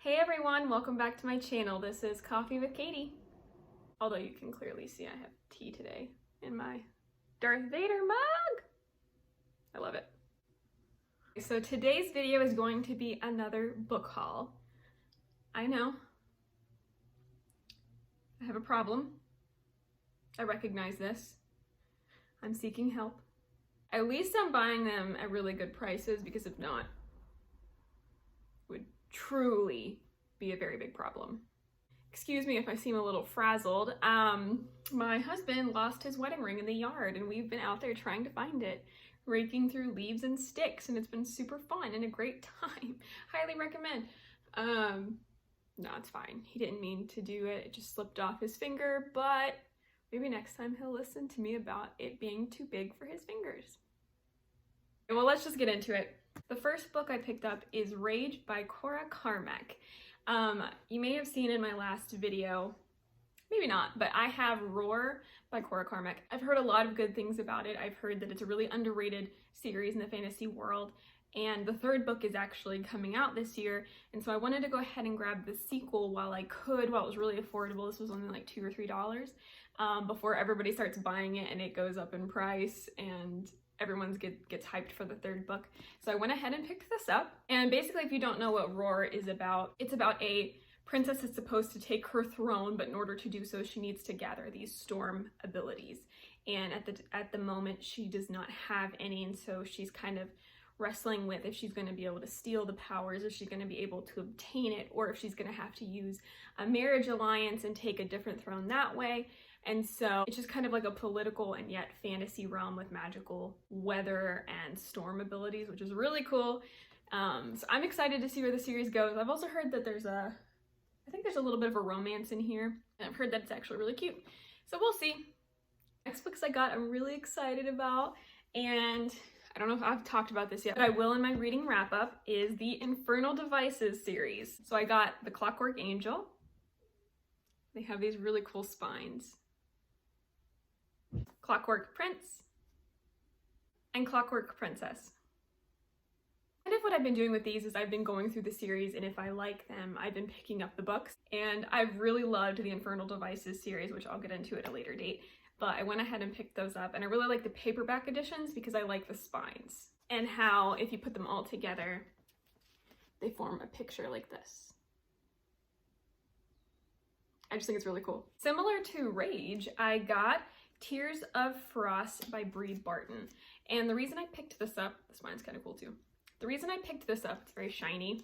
Hey everyone, welcome back to my channel. This is Coffee with Katie. Although you can clearly see I have tea today in my Darth Vader mug. I love it. So today's video is going to be another book haul. I know. I have a problem. I recognize this. I'm seeking help. At least I'm buying them at really good prices, because if not, it would truly be a very big problem. Excuse me if I seem a little frazzled. My husband lost his wedding ring in the yard, and we've been out there trying to find it, raking through leaves and sticks, and it's been super fun and a great time. Highly recommend. No, it's fine. He didn't mean to do it. It just slipped off his finger, but maybe next time he'll listen to me about it being too big for his fingers. Well, let's just get into it. The first book I picked up is Rage by Cora Carmack. You may have seen in my last video, maybe not, but I have Roar by Cora Carmack. I've heard a lot of good things about it. I've heard that it's a really underrated series in the fantasy world, and the third book is actually coming out this year, and so I wanted to go ahead and grab the sequel while I could, while it was really affordable. This was only like $2 or $3, before everybody starts buying it and it goes up in price and everyone gets hyped for the third book. So I went ahead and picked this up. And basically, if you don't know what Roar is about, it's about a princess that's supposed to take her throne, but in order to do so, she needs to gather these storm abilities. And at the moment, she does not have any, and so she's kind of wrestling with if she's going to be able to steal the powers, if she's going to be able to obtain it, or if she's going to have to use a marriage alliance and take a different throne that way. And so it's just kind of like a political and yet fantasy realm with magical weather and storm abilities, which is really cool. So I'm excited to see where the series goes. I've also heard that I think there's a little bit of a romance in here, and I've heard that it's actually really cute. So we'll see. Next books I got I'm really excited about, and I don't know if I've talked about this yet, but I will in my reading wrap up, is the Infernal Devices series. So I got The Clockwork Angel. They have these really cool spines. Clockwork Prince, and Clockwork Princess. Kind of what I've been doing with these is I've been going through the series, and if I like them, I've been picking up the books. And I've really loved the Infernal Devices series, which I'll get into at a later date. But I went ahead and picked those up, and I really like the paperback editions because I like the spines and how if you put them all together, they form a picture like this. I just think it's really cool. Similar to Rage, I got Tears of Frost by Bree Barton. And the reason I picked this up, the spine's kind of cool too. The reason I picked this up, it's very shiny,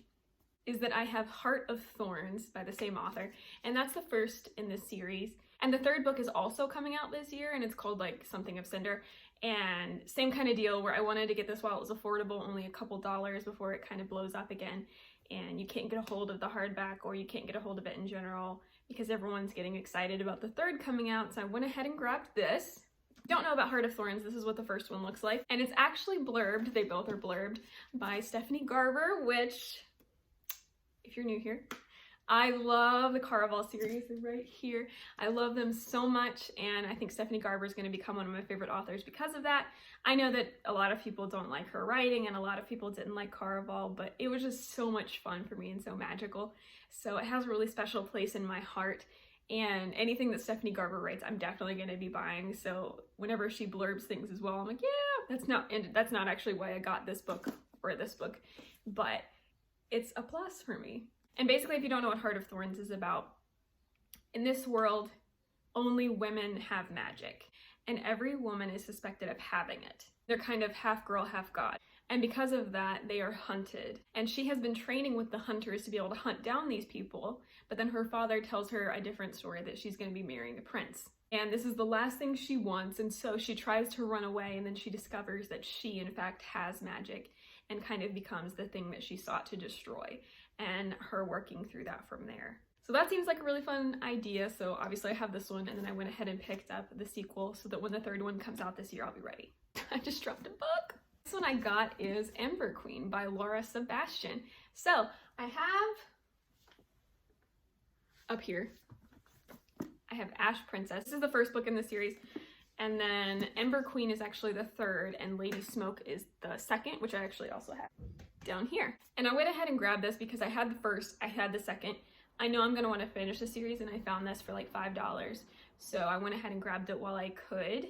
is that I have Heart of Thorns by the same author, and that's the first in this series. And the third book is also coming out this year, and it's called like Something of Cinder. And same kind of deal where I wanted to get this while it was affordable, only a couple dollars before it kind of blows up again. And you can't get a hold of the hardback, or you can't get a hold of it in general, because everyone's getting excited about the third coming out. So I went ahead and grabbed this. Don't know about Heart of Thorns, this is what the first one looks like. And it's actually blurbed, they both are blurbed, by Stephanie Garber, which, if you're new here, I love the Caraval series, they're right here. I love them so much, and I think Stephanie Garber is going to become one of my favorite authors because of that. I know that a lot of people don't like her writing, and a lot of people didn't like Caraval, but it was just so much fun for me and so magical. So it has a really special place in my heart, and anything that Stephanie Garber writes, I'm definitely going to be buying. So whenever she blurbs things as well, I'm like, yeah, that's not actually why I got this book, or this book, but it's a plus for me. And basically, if you don't know what Heart of Thorns is about, in this world, only women have magic, and every woman is suspected of having it. They're kind of half girl, half god. And because of that, they are hunted. And she has been training with the hunters to be able to hunt down these people, but then her father tells her a different story, that she's going to be marrying the prince. And this is the last thing she wants, and so she tries to run away, and then she discovers that she, in fact, has magic, and kind of becomes the thing that she sought to destroy, and her working through that from there. So that seems like a really fun idea, so obviously I have this one, and then I went ahead and picked up the sequel so that when the third one comes out this year, I'll be ready. I just dropped a book! This one I got is Ember Queen by Laura Sebastian. So I have up here, I have Ash Princess. This is the first book in the series, and then Ember Queen is actually the third, and Lady Smoke is the second, which I actually also have. down here. And I went ahead and grabbed this because I had the first, I had the second. I know I'm gonna want to finish the series, and I found this for like $5. So I went ahead and grabbed it while I could.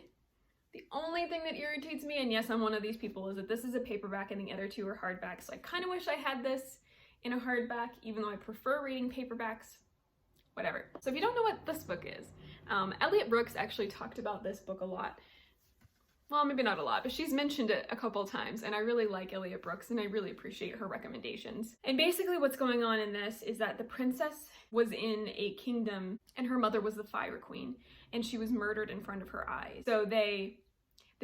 The only thing that irritates me, and yes, I'm one of these people, is that this is a paperback and the other two are hardback. So I kind of wish I had this in a hardback, even though I prefer reading paperbacks. Whatever. So if you don't know what this book is, Elliot Brooks actually talked about this book a lot. Well, maybe not a lot, but she's mentioned it a couple times, and I really like Elliot Brooks, and I really appreciate her recommendations. And basically what's going on in this is that the princess was in a kingdom, and her mother was the Fire Queen, and she was murdered in front of her eyes. So the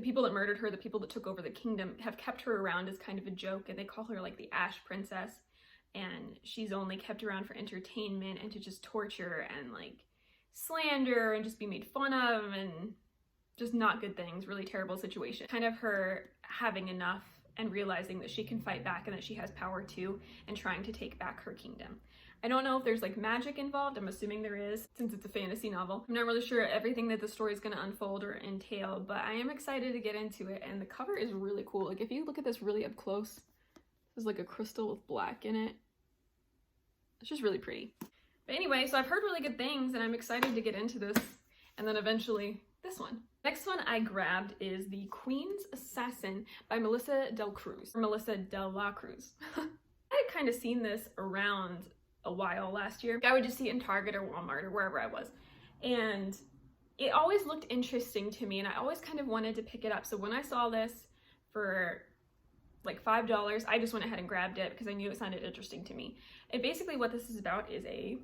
people that murdered her, the people that took over the kingdom, have kept her around as kind of a joke, and they call her like the Ash Princess, and she's only kept around for entertainment and to just torture and like slander and just be made fun of and just not good things. Really terrible situation. Kind of her having enough and realizing that she can fight back and that she has power too, and trying to take back her kingdom. I don't know if there's like magic involved. I'm assuming there is, since it's a fantasy novel. I'm not really sure everything that the story is going to unfold or entail, but I am excited to get into it. And the cover is really cool. Like if you look at this really up close, there's like a crystal with black in it. It's just really pretty. But anyway, so I've heard really good things, and I'm excited to get into this, and then eventually this one. Next one I grabbed is The Queen's Assassin by Melissa Del Cruz, or Melissa de la Cruz. I had kind of seen this around a while last year. I would just see it in Target or Walmart or wherever I was, and it always looked interesting to me, and I always kind of wanted to pick it up. So when I saw this for like $5, I just went ahead and grabbed it because I knew it sounded interesting to me. And basically what this is about is a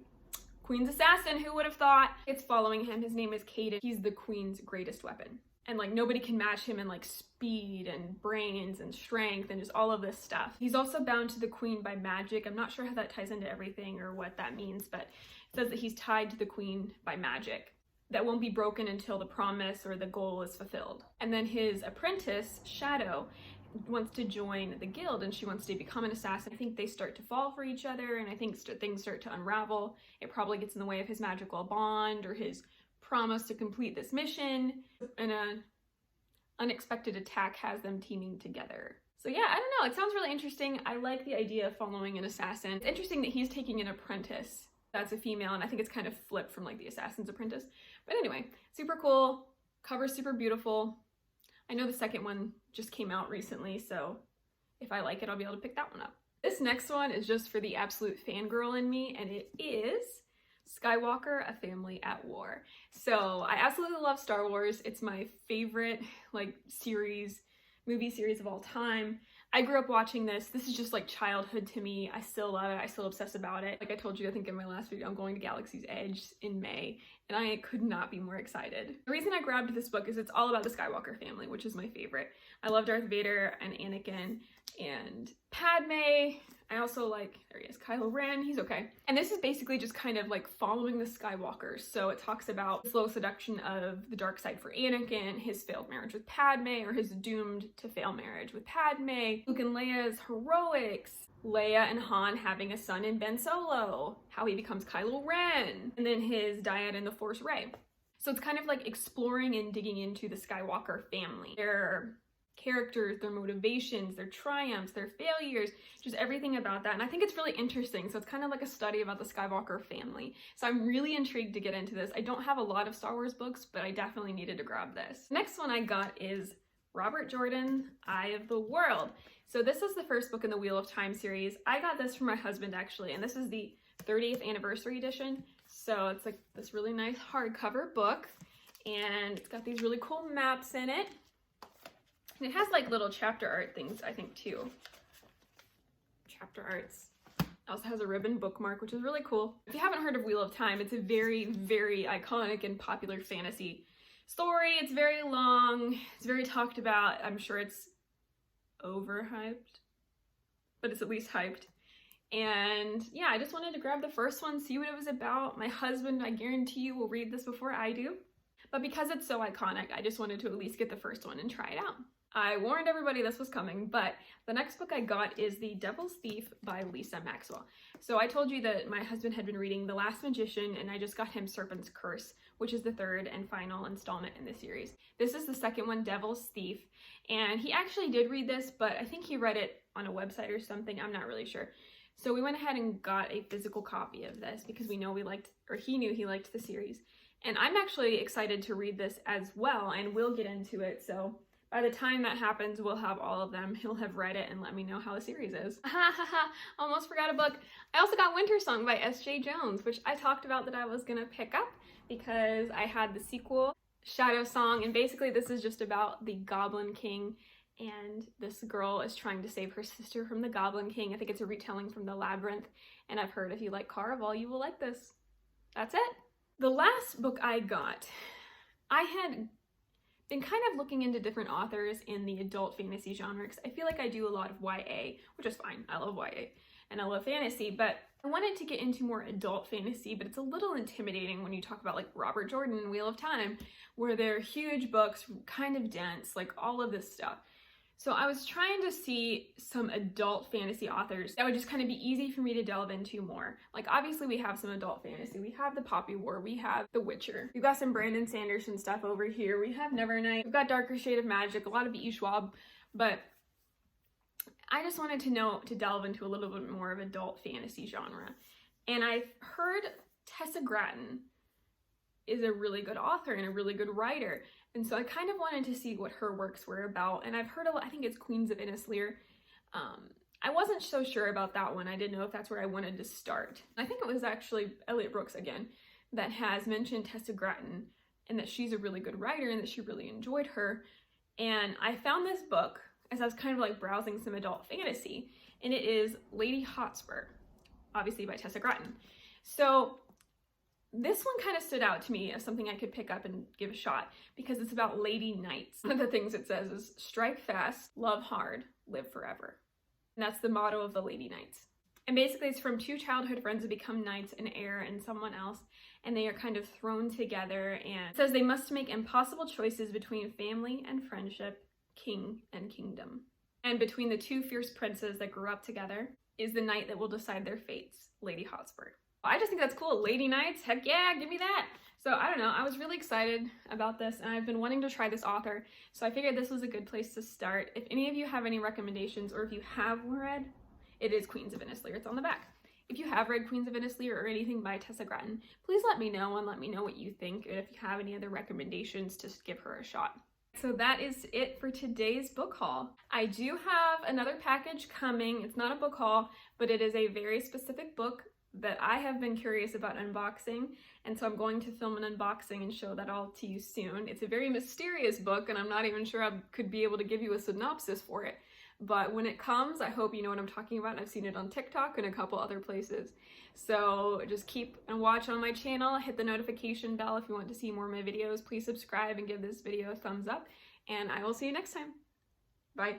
Queen's assassin. Who would have thought? It's following him. His name is Caden. He's the Queen's greatest weapon, and like nobody can match him in like speed and brains and strength and just all of this stuff. He's also bound to the Queen by magic. I'm not sure how that ties into everything or what that means, but it says that he's tied to the Queen by magic that won't be broken until the promise or the goal is fulfilled. And then his apprentice, Shadow, wants to join the guild, and she wants to become an assassin. I think they start to fall for each other, and I think things start to unravel. It probably gets in the way of his magical bond or his promise to complete this mission, and an unexpected attack has them teaming together. So yeah, I don't know, it sounds really interesting. I like the idea of following an assassin. It's interesting that he's taking an apprentice that's a female, and I think it's kind of flipped from like the Assassin's Apprentice. But anyway, super cool, cover's super beautiful. I know the second one just came out recently, so if I like it, I'll be able to pick that one up. This next one is just for the absolute fangirl in me, and it is Skywalker, A Family at War. So I absolutely love Star Wars. It's my favorite like movie series of all time. I grew up watching this. This is just like childhood to me. I still love it. I still obsess about it. Like I told you, I think in my last video, I'm going to Galaxy's Edge in May, and I could not be more excited. The reason I grabbed this book is it's all about the Skywalker family, which is my favorite. I love Darth Vader and Anakin and Padme. I also like, there he is, Kylo Ren, he's okay. And this is basically just kind of like following the Skywalkers. So it talks about the slow seduction of the dark side for Anakin, his failed marriage with Padme, or his doomed to fail marriage with Padme, Luke and Leia's heroics, Leia and Han having a son in Ben Solo, how he becomes Kylo Ren, and then his dyad in the Force Rey. So it's kind of like exploring and digging into the Skywalker family. Their characters, their motivations, their triumphs, their failures, just everything about that. And I think it's really interesting. So it's kind of like a study about the Skywalker family. So I'm really intrigued to get into this. I don't have a lot of Star Wars books, but I definitely needed to grab this. Next one I got is Robert Jordan, Eye of the World. So this is the first book in the Wheel of Time series. I got this from my husband actually, and this is the 30th anniversary edition. So it's like this really nice hardcover book, and it's got these really cool maps in it. And it has like little chapter art things, I think, too. Chapter arts. It also has a ribbon bookmark, which is really cool. If you haven't heard of Wheel of Time, it's a very, very iconic and popular fantasy story. It's very long. It's very talked about. I'm sure it's overhyped, but it's at least hyped. And yeah, I just wanted to grab the first one, see what it was about. My husband, I guarantee you, will read this before I do. But because it's so iconic, I just wanted to at least get the first one and try it out. I warned everybody this was coming, but the next book I got is The Devil's Thief by Lisa Maxwell. So I told you that my husband had been reading The Last Magician, and I just got him Serpent's Curse, which is the third and final installment in the series. This is the second one, Devil's Thief, and he actually did read this, but I think he read it on a website or something. I'm not really sure. So we went ahead and got a physical copy of this because we know we liked, or he knew he liked the series. And I'm actually excited to read this as well, and we'll get into it. So by the time that happens, we'll have all of them. He'll have read it and let me know how the series is. Ha ha ha, almost forgot a book. I also got Winter Song by S.J. Jones, which I talked about that I was gonna pick up because I had the sequel, Shadow Song, and basically this is just about the Goblin King, and this girl is trying to save her sister from the Goblin King. I think it's a retelling from The Labyrinth, and I've heard if you like Caraval, you will like this. That's it. The last book I got, I had been kind of looking into different authors in the adult fantasy genre because I feel like I do a lot of YA, which is fine. I love YA and I love fantasy, but I wanted to get into more adult fantasy, but it's a little intimidating when you talk about like Robert Jordan, Wheel of Time, where they're huge books, kind of dense, like all of this stuff. So I was trying to see some adult fantasy authors that would just kind of be easy for me to delve into more. Like obviously we have some adult fantasy. We have the Poppy War, we have The Witcher. We've got some Brandon Sanderson stuff over here. We have Nevernight, we've got Darker Shade of Magic, a lot of E. Schwab, but I just wanted to delve into a little bit more of adult fantasy genre. And I heard Tessa Gratton is a really good author and a really good writer. And so I kind of wanted to see what her works were about. And I've heard a lot, I think it's Queens of Innisleer. I wasn't so sure about that one. I didn't know if that's where I wanted to start. I think it was actually Elliot Brooks again that has mentioned Tessa Gratton and that she's a really good writer and that she really enjoyed her. And I found this book as I was kind of like browsing some adult fantasy, and it is Lady Hotspur, obviously by Tessa Gratton. So this one kind of stood out to me as something I could pick up and give a shot because it's about lady knights. One of the things it says is strike fast, love hard, live forever. And that's the motto of the Lady Knights. And basically it's from two childhood friends who become knights, an heir and someone else, and they are kind of thrown together, and it says they must make impossible choices between family and friendship, king and kingdom. And between the two fierce princes that grew up together is the knight that will decide their fates, Lady Hotspur. I just think that's cool. Lady Knights, heck yeah, give me that. So I don't know, I was really excited about this and I've been wanting to try this author. So I figured this was a good place to start. If any of you have any recommendations or if you have read, it is Queens of Innisleer, it's on the back. If you have read Queens of Innisleer or anything by Tessa Gratton, please let me know and let me know what you think and if you have any other recommendations, to give her a shot. So that is it for today's book haul. I do have another package coming. It's not a book haul, but it is a very specific book that I have been curious about unboxing, and so I'm going to film an unboxing and show that all to you soon. It's a very mysterious book, and I'm not even sure I could be able to give you a synopsis for it, but when it comes, I hope you know what I'm talking about. I've seen it on TikTok and a couple other places. So just keep and watch on my channel, hit the notification bell if you want to see more of my videos. Please subscribe and give this video a thumbs up, and I will see you next time. Bye.